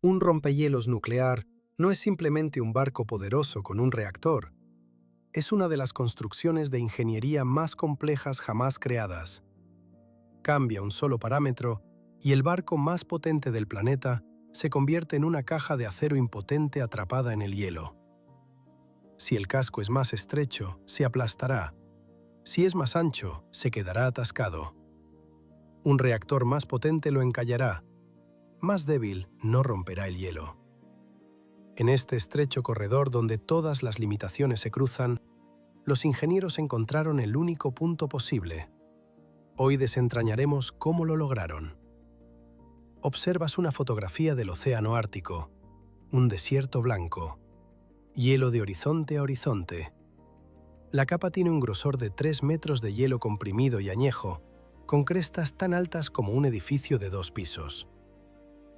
Un rompehielos nuclear no es simplemente un barco poderoso con un reactor. Es una de las construcciones de ingeniería más complejas jamás creadas. Cambia un solo parámetro y el barco más potente del planeta se convierte en una caja de acero impotente atrapada en el hielo. Si el casco es más estrecho, se aplastará. Si es más ancho, se quedará atascado. Un reactor más potente lo encallará. Más débil, no romperá el hielo. En este estrecho corredor donde todas las limitaciones se cruzan, los ingenieros encontraron el único punto posible. Hoy desentrañaremos cómo lo lograron. Observas una fotografía del océano Ártico, un desierto blanco, hielo de horizonte a horizonte. La capa tiene un grosor de 3 metros de hielo comprimido y añejo, con crestas tan altas como un edificio de 2 pisos.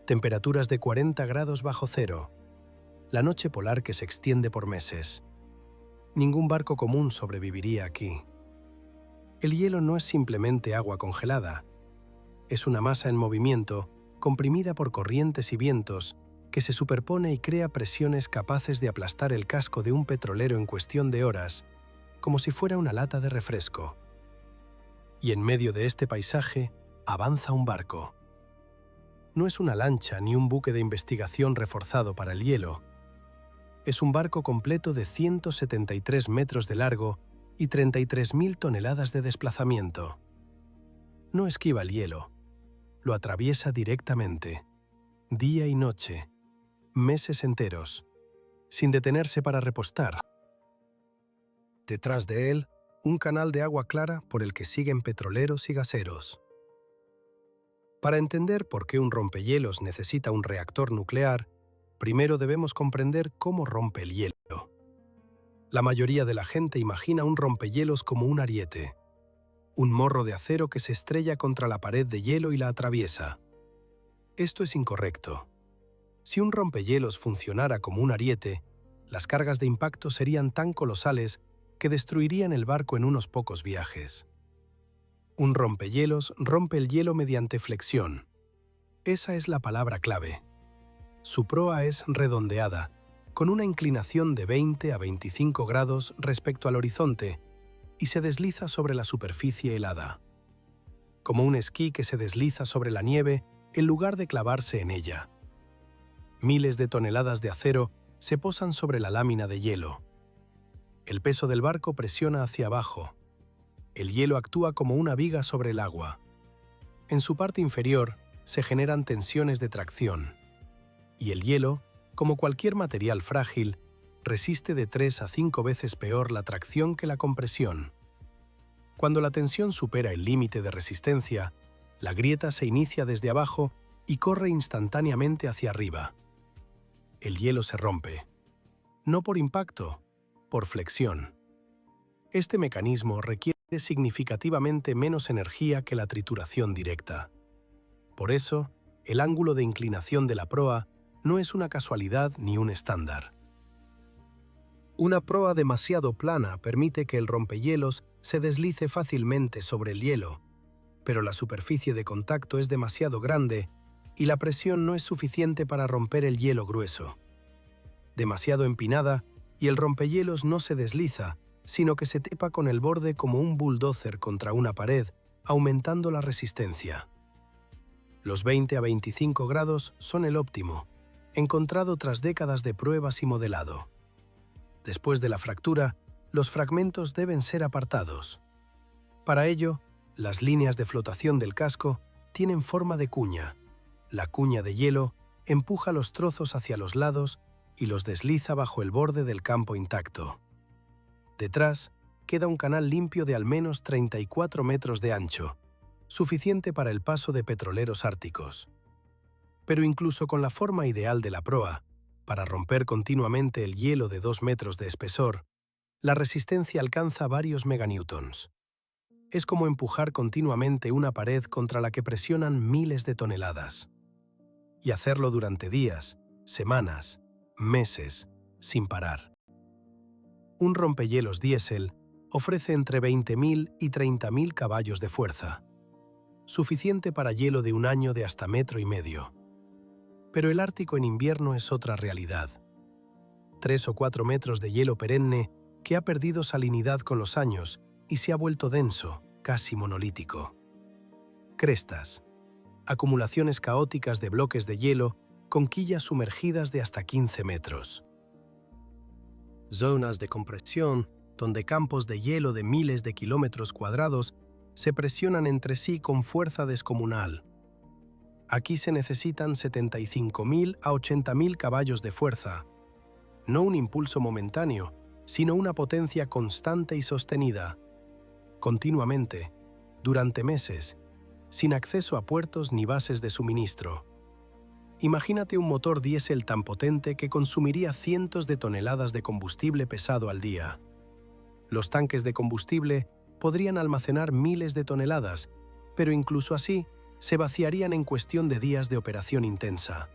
Temperaturas de 40 grados bajo cero. La noche polar que se extiende por meses. Ningún barco común sobreviviría aquí. El hielo no es simplemente agua congelada. Es una masa en movimiento, comprimida por corrientes y vientos, que se superpone y crea presiones capaces de aplastar el casco de un petrolero en cuestión de horas, como si fuera una lata de refresco. Y en medio de este paisaje, avanza un barco. No es una lancha ni un buque de investigación reforzado para el hielo. Es un barco completo de 173 metros de largo y 33.000 toneladas de desplazamiento. No esquiva el hielo, lo atraviesa directamente, día y noche, meses enteros, sin detenerse para repostar. Detrás de él, un canal de agua clara por el que siguen petroleros y gaseros. Para entender por qué un rompehielos necesita un reactor nuclear, primero debemos comprender cómo rompe el hielo. La mayoría de la gente imagina un rompehielos como un ariete, un morro de acero que se estrella contra la pared de hielo y la atraviesa. Esto es incorrecto. Si un rompehielos funcionara como un ariete, las cargas de impacto serían tan colosales que destruirían el barco en unos pocos viajes. Un rompehielos rompe el hielo mediante flexión. Esa es la palabra clave. Su proa es redondeada, con una inclinación de 20 a 25 grados respecto al horizonte, y se desliza sobre la superficie helada. Como un esquí que se desliza sobre la nieve en lugar de clavarse en ella. Miles de toneladas de acero se posan sobre la lámina de hielo. El peso del barco presiona hacia abajo. El hielo actúa como una viga sobre el agua. En su parte inferior se generan tensiones de tracción. Y el hielo, como cualquier material frágil, resiste de 3 a 5 veces peor la tracción que la compresión. Cuando la tensión supera el límite de resistencia, la grieta se inicia desde abajo y corre instantáneamente hacia arriba. El hielo se rompe. No por impacto, por flexión. Este mecanismo requiere significativamente menos energía que la trituración directa. Por eso, el ángulo de inclinación de la proa no es una casualidad ni un estándar. Una proa demasiado plana permite que el rompehielos se deslice fácilmente sobre el hielo, pero la superficie de contacto es demasiado grande y la presión no es suficiente para romper el hielo grueso. Demasiado empinada y el rompehielos no se desliza, sino que se trepa con el borde como un bulldozer contra una pared, aumentando la resistencia. Los 20 a 25 grados son el óptimo, encontrado tras décadas de pruebas y modelado. Después de la fractura, los fragmentos deben ser apartados. Para ello, las líneas de flotación del casco tienen forma de cuña. La cuña de hielo empuja los trozos hacia los lados y los desliza bajo el borde del campo intacto. Detrás, queda un canal limpio de al menos 34 metros de ancho, suficiente para el paso de petroleros árticos. Pero incluso con la forma ideal de la proa, para romper continuamente el hielo de 2 metros de espesor, la resistencia alcanza varios meganewtons. Es como empujar continuamente una pared contra la que presionan miles de toneladas. Y hacerlo durante días, semanas, meses, sin parar. Un rompehielos diésel ofrece entre 20.000 y 30.000 caballos de fuerza, suficiente para hielo de un año de hasta 1,5 metros. Pero el Ártico en invierno es otra realidad. 3 o 4 metros de hielo perenne que ha perdido salinidad con los años y se ha vuelto denso, casi monolítico. Crestas. Acumulaciones caóticas de bloques de hielo con quillas sumergidas de hasta 15 metros. Zonas de compresión, donde campos de hielo de miles de kilómetros cuadrados se presionan entre sí con fuerza descomunal. Aquí se necesitan 75.000 a 80.000 caballos de fuerza, no un impulso momentáneo, sino una potencia constante y sostenida, continuamente, durante meses, sin acceso a puertos ni bases de suministro. Imagínate un motor diésel tan potente que consumiría cientos de toneladas de combustible pesado al día. Los tanques de combustible podrían almacenar miles de toneladas, pero incluso así se vaciarían en cuestión de días de operación intensa.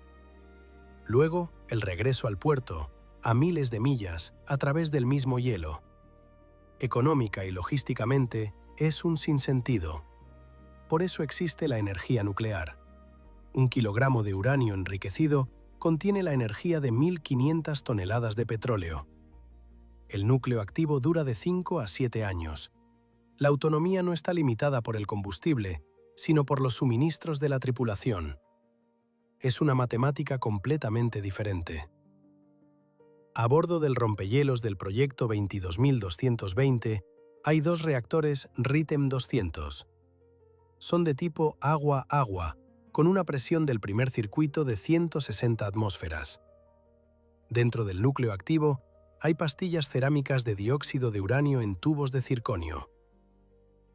Luego, el regreso al puerto, a miles de millas, a través del mismo hielo. Económica y logísticamente, es un sinsentido. Por eso existe la energía nuclear. 1 kilogramo de uranio enriquecido contiene la energía de 1.500 toneladas de petróleo. El núcleo activo dura de 5 a 7 años. La autonomía no está limitada por el combustible, sino por los suministros de la tripulación. Es una matemática completamente diferente. A bordo del rompehielos del proyecto 22220 hay 2 reactores RITEM 200. Son de tipo agua-agua, con una presión del primer circuito de 160 atmósferas. Dentro del núcleo activo hay pastillas cerámicas de dióxido de uranio en tubos de circonio.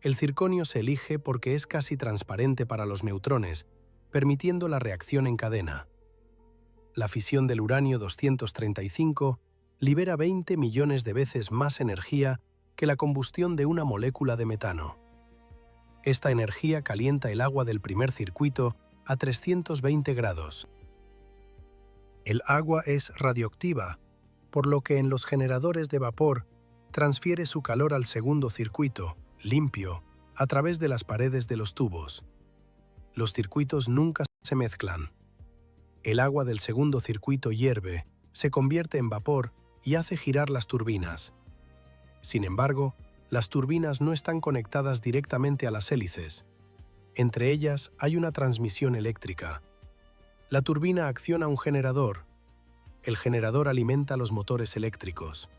El circonio se elige porque es casi transparente para los neutrones, permitiendo la reacción en cadena. La fisión del uranio 235 libera 20 millones de veces más energía que la combustión de una molécula de metano. Esta energía calienta el agua del primer circuito a 320 grados. El agua es radioactiva, por lo que en los generadores de vapor transfiere su calor al segundo circuito, limpio, a través de las paredes de los tubos. Los circuitos nunca se mezclan. El agua del segundo circuito hierve, se convierte en vapor y hace girar las turbinas. Sin embargo, las turbinas no están conectadas directamente a las hélices. Entre ellas hay una transmisión eléctrica. La turbina acciona un generador. El generador alimenta los motores eléctricos.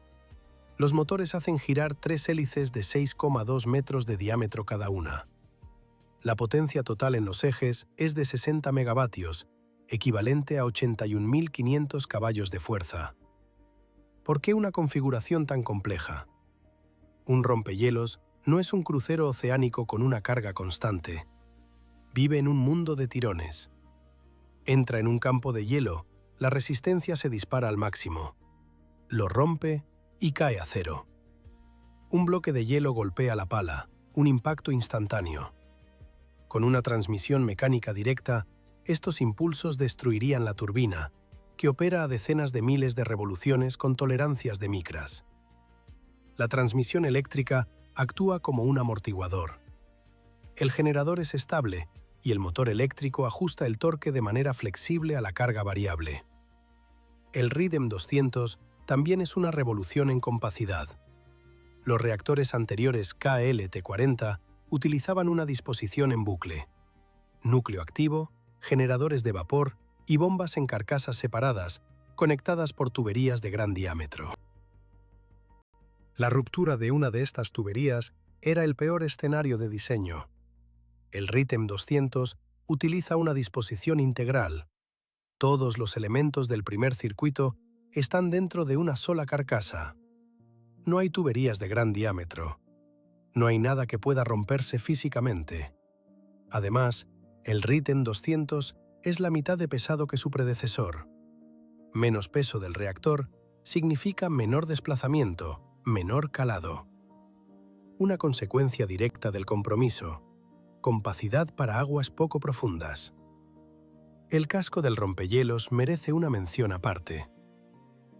Los motores hacen girar 3 hélices de 6,2 metros de diámetro cada una. La potencia total en los ejes es de 60 megavatios, equivalente a 81.500 caballos de fuerza. ¿Por qué una configuración tan compleja? Un rompehielos no es un crucero oceánico con una carga constante. Vive en un mundo de tirones. Entra en un campo de hielo, la resistencia se dispara al máximo. Lo rompe y cae a cero. Un bloque de hielo golpea la pala, un impacto instantáneo. Con una transmisión mecánica directa, estos impulsos destruirían la turbina, que opera a decenas de miles de revoluciones con tolerancias de micras. La transmisión eléctrica actúa como un amortiguador. El generador es estable y el motor eléctrico ajusta el torque de manera flexible a la carga variable. El RITEM 200 también es una revolución en compacidad. Los reactores anteriores KLT-40 utilizaban una disposición en bucle: núcleo activo, generadores de vapor y bombas en carcasas separadas, conectadas por tuberías de gran diámetro. La ruptura de una de estas tuberías era el peor escenario de diseño. El RITEM 200 utiliza una disposición integral. Todos los elementos del primer circuito están dentro de una sola carcasa. No hay tuberías de gran diámetro. No hay nada que pueda romperse físicamente. Además, el RITEM 200 es la mitad de pesado que su predecesor. Menos peso del reactor significa menor desplazamiento, menor calado. Una consecuencia directa del compromiso: compacidad para aguas poco profundas. El casco del rompehielos merece una mención aparte.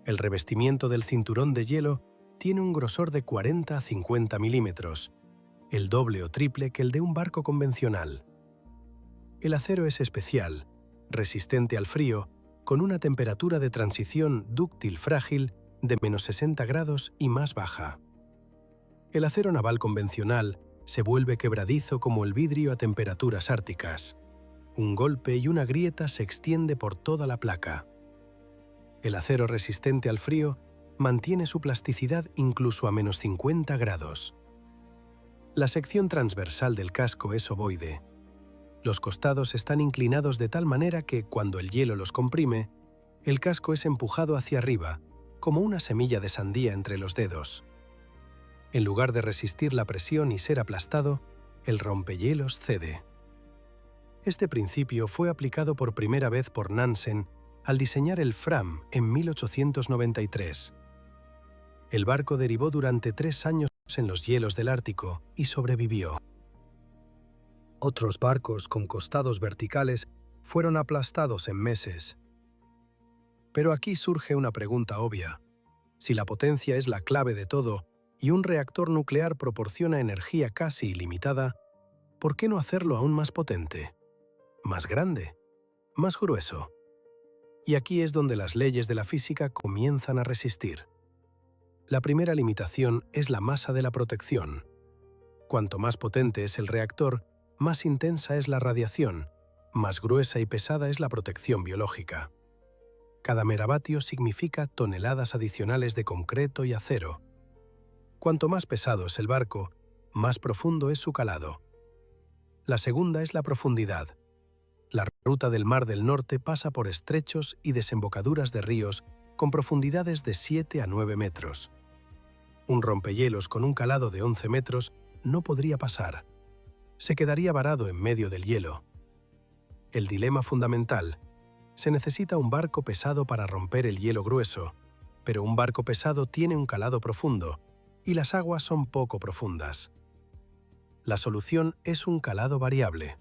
El revestimiento del cinturón de hielo tiene un grosor de 40 a 50 milímetros, el doble o triple que el de un barco convencional. El acero es especial, resistente al frío con una temperatura de transición dúctil frágil de -60 grados y más baja. El acero naval convencional se vuelve quebradizo como el vidrio a temperaturas árticas. Un golpe y una grieta se extiende por toda la placa. El acero resistente al frío mantiene su plasticidad incluso a -50 grados. La sección transversal del casco es ovoide. Los costados están inclinados de tal manera que, cuando el hielo los comprime, el casco es empujado hacia arriba, como una semilla de sandía entre los dedos. En lugar de resistir la presión y ser aplastado, el rompehielos cede. Este principio fue aplicado por primera vez por Nansen al diseñar el Fram en 1893. El barco derivó durante 3 años en los hielos del Ártico y sobrevivió. Otros barcos con costados verticales fueron aplastados en meses. Pero aquí surge una pregunta obvia. Si la potencia es la clave de todo y un reactor nuclear proporciona energía casi ilimitada, ¿por qué no hacerlo aún más potente? Más grande, más grueso. Y aquí es donde las leyes de la física comienzan a resistir. La primera limitación es la masa de la protección. Cuanto más potente es el reactor, más intensa es la radiación, más gruesa y pesada es la protección biológica. Cada megavatio significa toneladas adicionales de concreto y acero. Cuanto más pesado es el barco, más profundo es su calado. La segunda es la profundidad. La ruta del Mar del Norte pasa por estrechos y desembocaduras de ríos con profundidades de 7 a 9 metros. Un rompehielos con un calado de 11 metros no podría pasar. Se quedaría varado en medio del hielo. El dilema fundamental: se necesita un barco pesado para romper el hielo grueso, pero un barco pesado tiene un calado profundo, y las aguas son poco profundas. La solución es un calado variable.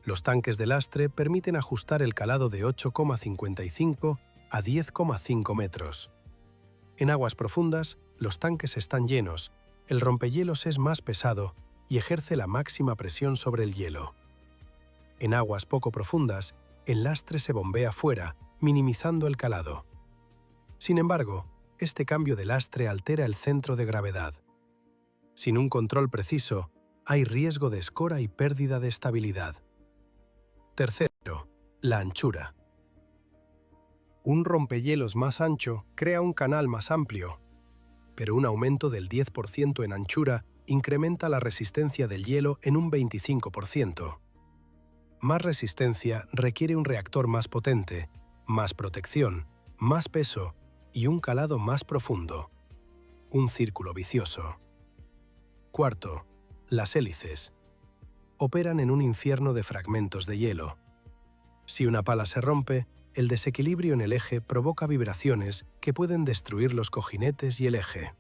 Los tanques de lastre permiten ajustar el calado de 8,55 a 10,5 metros. En aguas profundas, los tanques están llenos, el rompehielos es más pesado y ejerce la máxima presión sobre el hielo. En aguas poco profundas, el lastre se bombea fuera, minimizando el calado. Sin embargo, este cambio de lastre altera el centro de gravedad. Sin un control preciso, hay riesgo de escora y pérdida de estabilidad. Tercero, la anchura. Un rompehielos más ancho crea un canal más amplio, pero un aumento del 10% en anchura incrementa la resistencia del hielo en un 25%. Más resistencia requiere un reactor más potente, más protección, más peso y un calado más profundo. Un círculo vicioso. Cuarto, las hélices. Operan en un infierno de fragmentos de hielo. Si una pala se rompe, el desequilibrio en el eje provoca vibraciones que pueden destruir los cojinetes y el eje.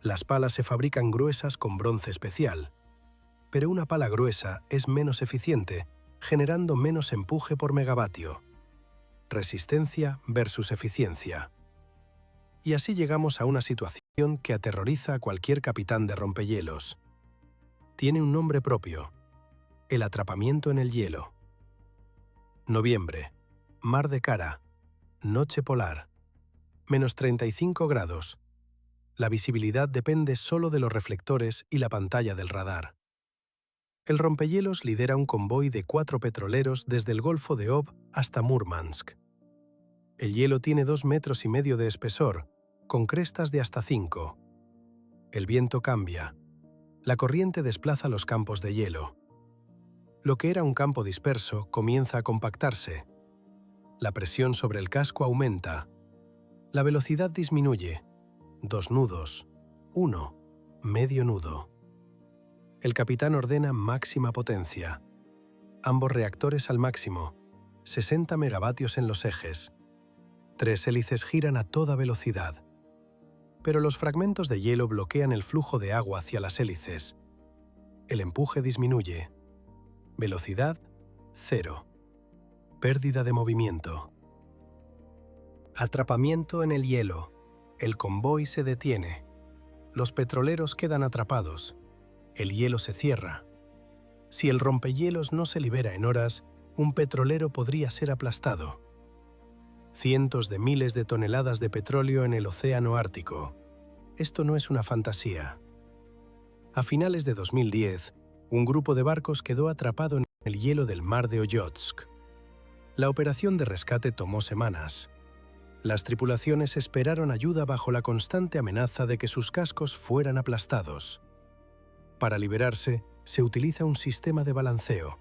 Las palas se fabrican gruesas con bronce especial, pero una pala gruesa es menos eficiente, generando menos empuje por megavatio. Resistencia versus eficiencia. Y así llegamos a una situación que aterroriza a cualquier capitán de rompehielos. Tiene un nombre propio: el atrapamiento en el hielo. Noviembre, Mar de Kara, noche polar, -35 grados. La visibilidad depende solo de los reflectores y la pantalla del radar. El rompehielos lidera un convoy de 4 petroleros desde el Golfo de Ob hasta Murmansk. El hielo tiene 2,5 metros de espesor, con crestas de hasta 5. El viento cambia. La corriente desplaza los campos de hielo. Lo que era un campo disperso comienza a compactarse. La presión sobre el casco aumenta. La velocidad disminuye. 2 nudos. 1. Medio nudo. El capitán ordena máxima potencia. Ambos reactores al máximo. 60 megavatios en los ejes. 3 hélices giran a toda velocidad. Pero los fragmentos de hielo bloquean el flujo de agua hacia las hélices. El empuje disminuye. Velocidad, 0. Pérdida de movimiento. Atrapamiento en el hielo. El convoy se detiene. Los petroleros quedan atrapados. El hielo se cierra. Si el rompehielos no se libera en horas, un petrolero podría ser aplastado. cientos de miles de toneladas de petróleo en el océano Ártico. Esto no es una fantasía. A finales de 2010, un grupo de barcos quedó atrapado en el hielo del mar de Ojotsk. La operación de rescate tomó semanas. Las tripulaciones esperaron ayuda bajo la constante amenaza de que sus cascos fueran aplastados. Para liberarse, se utiliza un sistema de balanceo.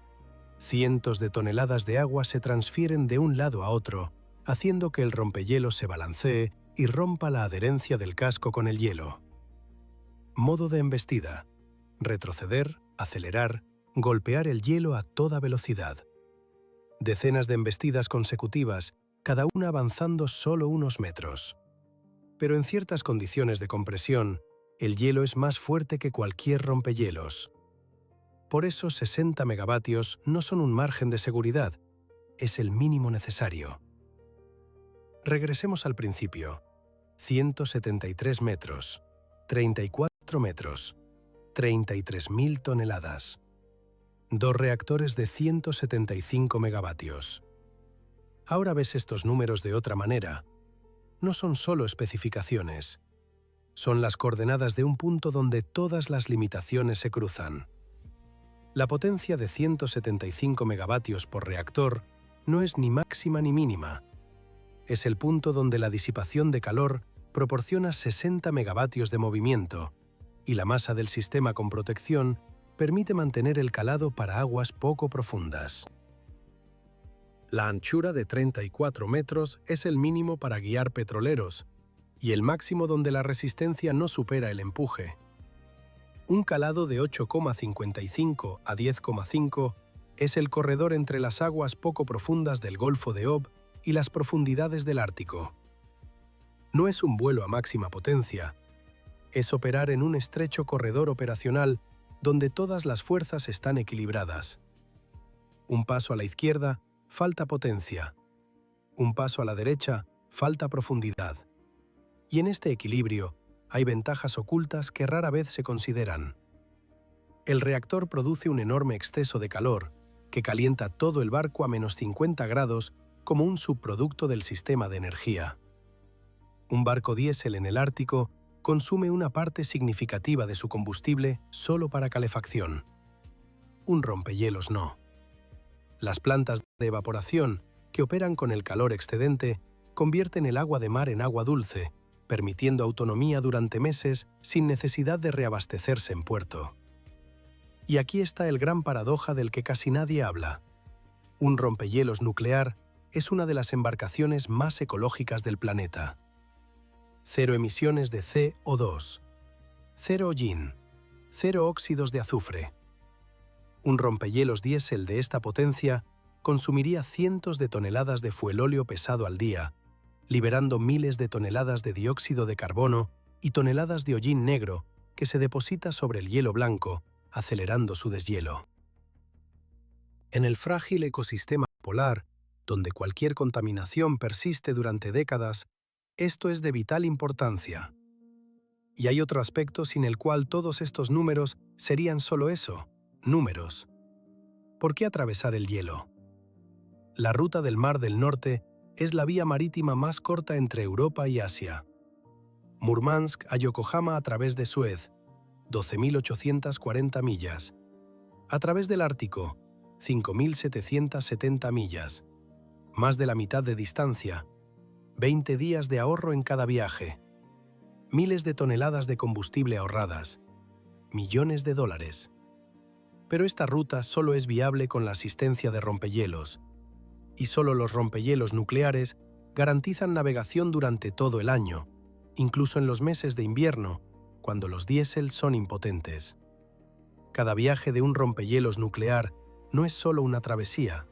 Cientos de toneladas de agua se transfieren de un lado a otro, haciendo que el rompehielos se balancee y rompa la adherencia del casco con el hielo. Modo de embestida: retroceder, acelerar, golpear el hielo a toda velocidad. Decenas de embestidas consecutivas, cada una avanzando solo unos metros. Pero en ciertas condiciones de compresión, el hielo es más fuerte que cualquier rompehielos. Por eso 60 megavatios no son un margen de seguridad, es el mínimo necesario. Regresemos al principio. 173 metros, 34 metros, 33.000 toneladas. 2 reactores de 175 megavatios. Ahora ves estos números de otra manera. No son solo especificaciones. Son las coordenadas de un punto donde todas las limitaciones se cruzan. La potencia de 175 megavatios por reactor no es ni máxima ni mínima. Es el punto donde la disipación de calor proporciona 60 megavatios de movimiento y la masa del sistema con protección permite mantener el calado para aguas poco profundas. La anchura de 34 metros es el mínimo para guiar petroleros y el máximo donde la resistencia no supera el empuje. Un calado de 8,55 a 10,5 es el corredor entre las aguas poco profundas del Golfo de Ob y las profundidades del Ártico. No es un vuelo a máxima potencia, es operar en un estrecho corredor operacional donde todas las fuerzas están equilibradas. Un paso a la izquierda, falta potencia. Un paso a la derecha, falta profundidad. Y en este equilibrio hay ventajas ocultas que rara vez se consideran. El reactor produce un enorme exceso de calor que calienta todo el barco a menos 50 grados como un subproducto del sistema de energía. Un barco diésel en el Ártico consume una parte significativa de su combustible solo para calefacción. Un rompehielos no. Las plantas de evaporación, que operan con el calor excedente, convierten el agua de mar en agua dulce, permitiendo autonomía durante meses sin necesidad de reabastecerse en puerto. Y aquí está el gran paradoja del que casi nadie habla. Un rompehielos nuclear es una de las embarcaciones más ecológicas del planeta. Cero emisiones de CO2, cero hollín, cero óxidos de azufre. Un rompehielos diésel de esta potencia consumiría cientos de toneladas de fuelóleo pesado al día, liberando miles de toneladas de dióxido de carbono y toneladas de hollín negro que se deposita sobre el hielo blanco, acelerando su deshielo. En el frágil ecosistema polar, donde cualquier contaminación persiste durante décadas, esto es de vital importancia. Y hay otro aspecto sin el cual todos estos números serían solo eso, números. ¿Por qué atravesar el hielo? La ruta del Mar del Norte es la vía marítima más corta entre Europa y Asia. Murmansk a Yokohama a través de Suez, 12.840 millas. A través del Ártico, 5.770 millas. Más de la mitad de distancia, 20 días de ahorro en cada viaje. Miles de toneladas de combustible ahorradas. Millones de dólares. Pero esta ruta solo es viable con la asistencia de rompehielos, y solo los rompehielos nucleares garantizan navegación durante todo el año, incluso en los meses de invierno, cuando los diésel son impotentes. Cada viaje de un rompehielos nuclear no es solo una travesía,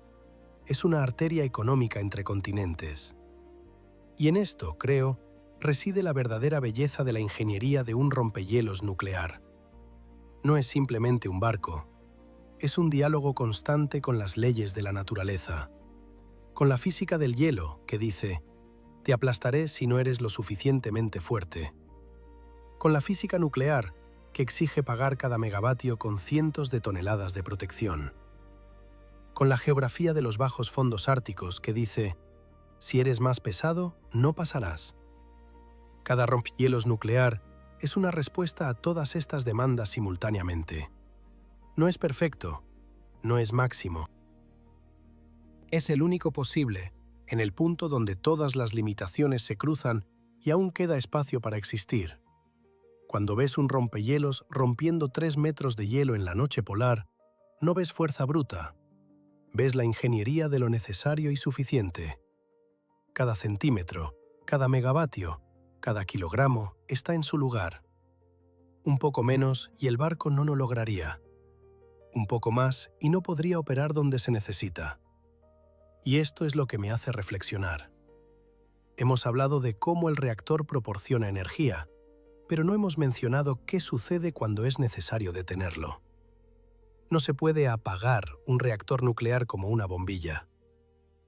es una arteria económica entre continentes. Y en esto, creo, reside la verdadera belleza de la ingeniería de un rompehielos nuclear. No es simplemente un barco, es un diálogo constante con las leyes de la naturaleza, con la física del hielo, que dice, te aplastaré si no eres lo suficientemente fuerte, con la física nuclear, que exige pagar cada megavatio con cientos de toneladas de protección, con la geografía de los bajos fondos árticos, que dice, Si eres más pesado, no pasarás. Cada rompehielos nuclear es una respuesta a todas estas demandas simultáneamente. No es perfecto, no es máximo. Es el único posible, en el punto donde todas las limitaciones se cruzan y aún queda espacio para existir. Cuando ves un rompehielos rompiendo 3 metros de hielo en la noche polar, no ves fuerza bruta, ves la ingeniería de lo necesario y suficiente. Cada centímetro, cada megavatio, cada kilogramo está en su lugar. Un poco menos y el barco no lo lograría. Un poco más y no podría operar donde se necesita. Y esto es lo que me hace reflexionar. Hemos hablado de cómo el reactor proporciona energía, pero no hemos mencionado qué sucede cuando es necesario detenerlo. No se puede apagar un reactor nuclear como una bombilla.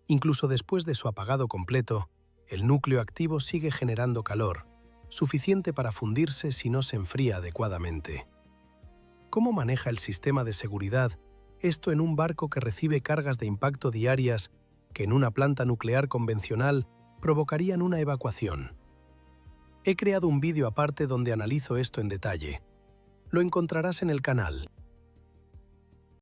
Incluso después de su apagado completo, el núcleo activo sigue generando calor, suficiente para fundirse si no se enfría adecuadamente. ¿Cómo maneja el sistema de seguridad esto en un barco que recibe cargas de impacto diarias que en una planta nuclear convencional provocarían una evacuación? He creado un vídeo aparte donde analizo esto en detalle. Lo encontrarás en el canal.